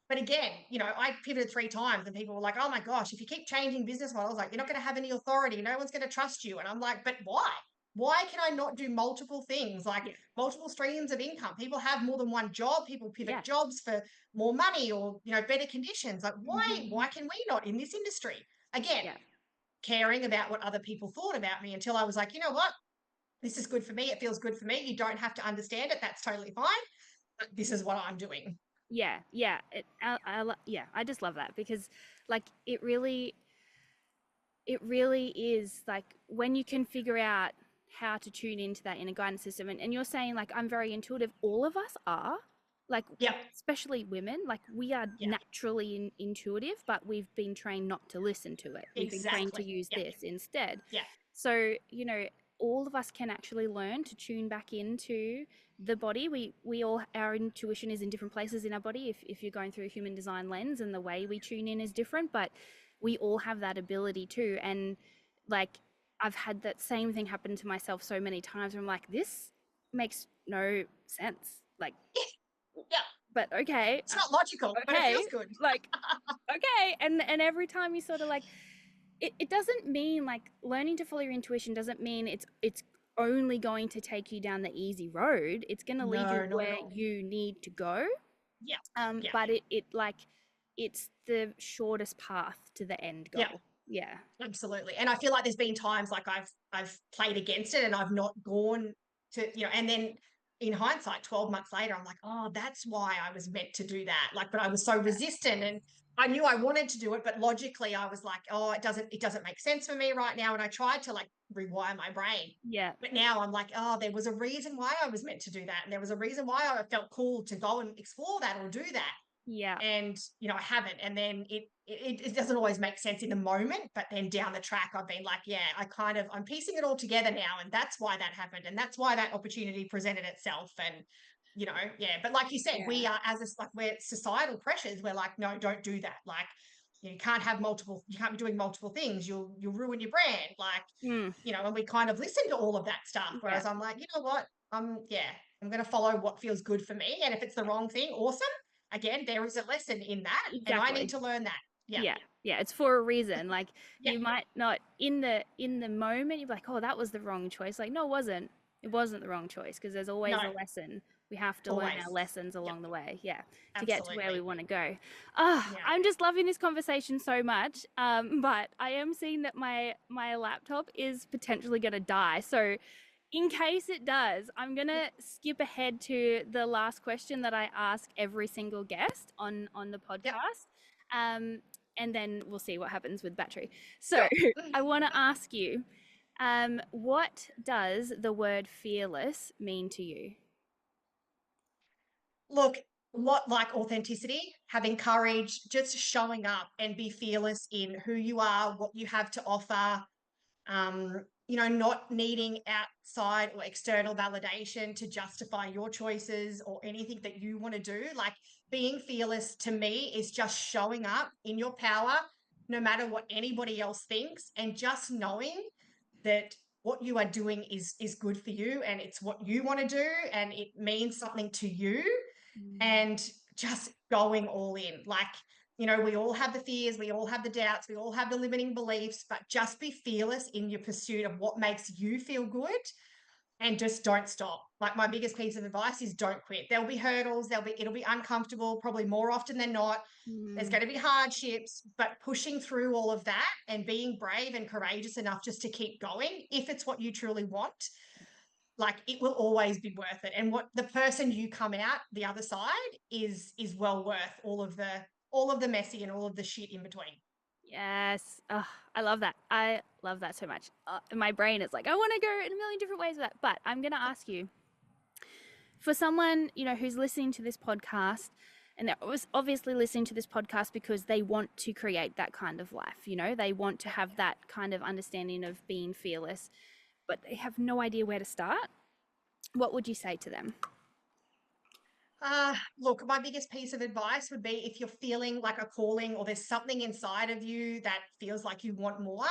But again, I pivoted 3 times and people were like, oh my gosh, if you keep changing business models, like you're not going to have any authority. No one's going to trust you. And I'm like, but why? Why can I not do multiple things, like yeah, multiple streams of income? People have more than one job. People pivot yeah, jobs for more money or, better conditions. Like why hmm, can we not in this industry? Again, yeah, caring about what other people thought about me until I was like, you know what? This is good for me. It feels good for me. You don't have to understand it. That's totally fine. But this is what I'm doing. yeah, yeah. Yeah, I just love that because, like, it really is like when you can figure out how to tune into that inner guidance system, and you're saying like I'm very intuitive, all of us are, Like, Yep. especially women, like we are Yeah. naturally intuitive, but we've been trained not to listen to it. We've been trained to Exactly. use Yep. this instead. Yeah. So, all of us can actually learn to tune back into the body. We all, our intuition is in different places in our body. If you're going through a human design lens, and the way we tune in is different, but we all have that ability too. And like, I've had that same thing happen to myself so many times where I'm like, this makes no sense. Like, Yeah. but okay, It's not logical, but it okay, feels good. like, okay. And every time you sort of like, it doesn't mean, like, learning to follow your intuition doesn't mean it's only going to take you down the easy road. It's going to lead you No, not at where all. you need to go. Yeah. Yeah. But it like, it's the shortest path to the end Yeah. goal. Yeah. Absolutely. And I feel like there's been times like I've played against it and I've not gone to, and then in hindsight, 12 months later, I'm like, oh, that's why I was meant to do that. Like, but I was so resistant and I knew I wanted to do it, but logically I was like, oh, it doesn't make sense for me right now. And I tried to like rewire my brain. Yeah. But now I'm like, oh, there was a reason why I was meant to do that. And there was a reason why I felt cool to go and explore that or do that. Yeah. And I haven't. And then it doesn't always make sense in the moment, but then down the track I've been like, yeah, I'm piecing it all together now, and that's why that happened, and that's why that opportunity presented itself. And yeah, but like you said, Yeah. we are, as a, like, we're societal pressures, we're like, no, don't do that. Like, you can't be doing multiple things, you'll ruin your brand, like, Mm, and we kind of listen to all of that stuff, yeah. whereas I'm like, you know what, yeah, I'm going to follow what feels good for me, and if it's the wrong thing, awesome. Again, there is a lesson in that, and I need Exactly. to learn that. Yeah. Yeah. Yeah, it's for a reason. Like, Yeah. you might not, in the moment you're like, oh, that was the wrong choice. Like, no, it wasn't. It wasn't the wrong choice, because there's No, always a lesson. We have to learn our always. lessons Yep. along the way. Yeah, to get to where we Absolutely. want to go. Ah, Yeah. I'm just loving this conversation so much. But I am seeing that my laptop is potentially going to die. So in case it does, I'm gonna skip ahead to the last question that I ask every single guest on the Yep. podcast, um, and then we'll see what happens with battery. So Sure. I want to ask you, what does the word fearless mean to you? Look, what like authenticity, having courage, just showing up and be fearless in who you are, what you have to offer, not needing outside or external validation to justify your choices or anything that you want to do. Like, being fearless to me is just showing up in your power, no matter what anybody else thinks, and just knowing that what you are doing is good for you and it's what you want to do and it means something to you, Mm. and just going all in. Like, we all have the fears, we all have the doubts, we all have the limiting beliefs, but just be fearless in your pursuit of what makes you feel good, and just don't stop. Like, my biggest piece of advice is don't quit. There'll be hurdles, it'll be uncomfortable, probably more often than not. There's Mm. going to be hardships, but pushing through all of that and being brave and courageous enough just to keep going, if it's what you truly want, like, it will always be worth it. And what the person you come out the other side is well worth all of the messy and all of the shit in between. Yes. Oh, I love that. I love that so much. My brain is like, I want to go in a million different ways with that. But I'm going to ask you, for someone, who's listening to this podcast, and they're obviously listening to this podcast because they want to create that kind of life, they want to have that kind of understanding of being fearless, but they have no idea where to start. What would you say to them? Look, my biggest piece of advice would be, if you're feeling like a calling or there's something inside of you that feels like you want more,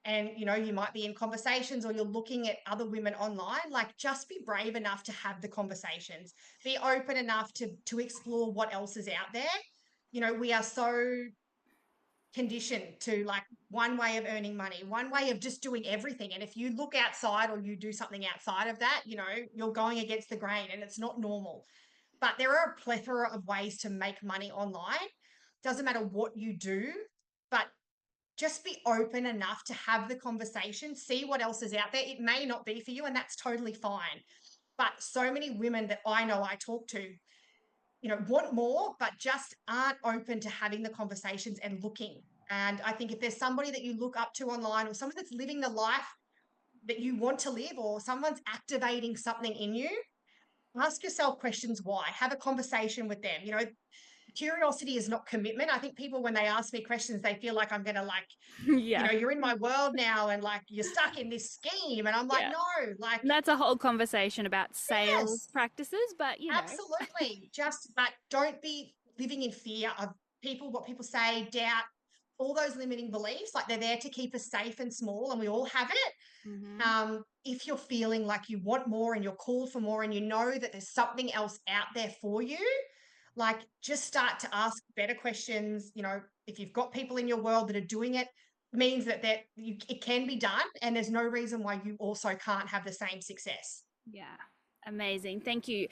and you might be in conversations or you're looking at other women online, like, just be brave enough to have the conversations. Be open enough to explore what else is out there. We are so conditioned to, like, one way of earning money, one way of just doing everything. And if you look outside or you do something outside of that, you're going against the grain and it's not normal. But there are a plethora of ways to make money online. Doesn't matter what you do, but just be open enough to have the conversation, see what else is out there. It may not be for you, and that's totally fine. But so many women that I know, I talk to, want more, but just aren't open to having the conversations and looking. And I think if there's somebody that you look up to online, or someone that's living the life that you want to live, or someone's activating something in you, Ask yourself questions why. Have a conversation with them. Curiosity is not commitment. I think people, when they ask me questions, they feel like I'm going to Yeah. you're in my world now and like you're stuck in this scheme. And I'm like, Yeah. no, like, And that's a whole conversation about sales yes, practices, but absolutely. But don't be living in fear of what people say, doubt, all those limiting beliefs. Like they're there to keep us safe and small, and we all have it. hmm If you're feeling like you want more and you're called for more and you know that there's something else out there for you, like just start to ask better questions. If you've got people in your world that are doing it, means it can be done, and there's no reason why you also can't have the same success. Yeah. Amazing. Thank you.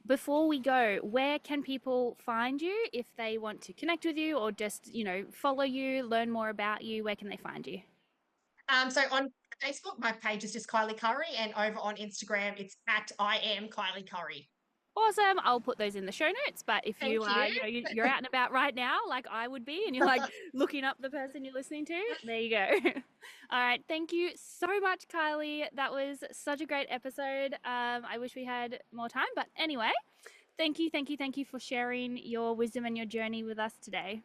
Before we go, where can people find you if they want to connect with you or just, follow you, learn more about you? Where can they find you? So on Facebook, my page is just Kylie Curry, and over on Instagram, it's at I am Kylie Curry. Awesome. I'll put those in the show notes. But if you Thank are, you. you're out and about right now, like I would be, and you're like looking up the person you're listening to, there you go. All right. Thank you so much, Kylie. That was such a great episode. I wish we had more time, but anyway, thank you for sharing your wisdom and your journey with us today.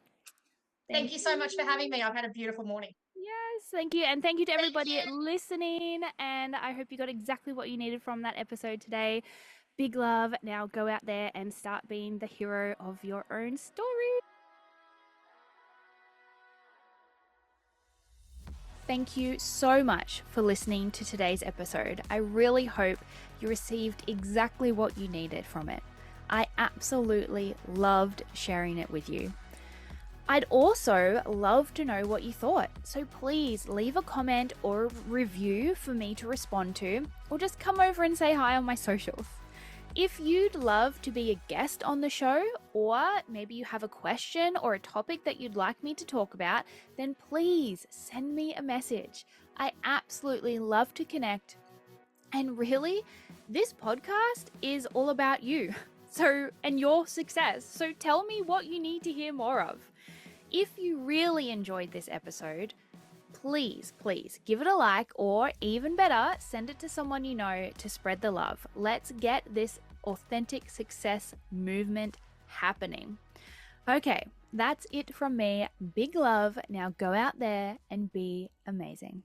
Thank Thank you so much for having you. me. I've had a beautiful morning. Yes, thank you. And thank you to Thank everybody you. listening. And I hope you got exactly what you needed from that episode today. Big love. Now go out there and start being the hero of your own story. Thank you so much for listening to today's episode. I really hope you received exactly what you needed from it. I absolutely loved sharing it with you. I'd also love to know what you thought, so please leave a comment or a review for me to respond to, or just come over and say hi on my socials. If you'd love to be a guest on the show, or maybe you have a question or a topic that you'd like me to talk about, then please send me a message. I absolutely love to connect. And really, this podcast is all about you. And your success. So tell me what you need to hear more of. If you really enjoyed this episode, please give it a like, or even better, send it to someone you know to spread the love. Let's get this authentic success movement happening. Okay, that's it from me. Big love. Now go out there and be amazing.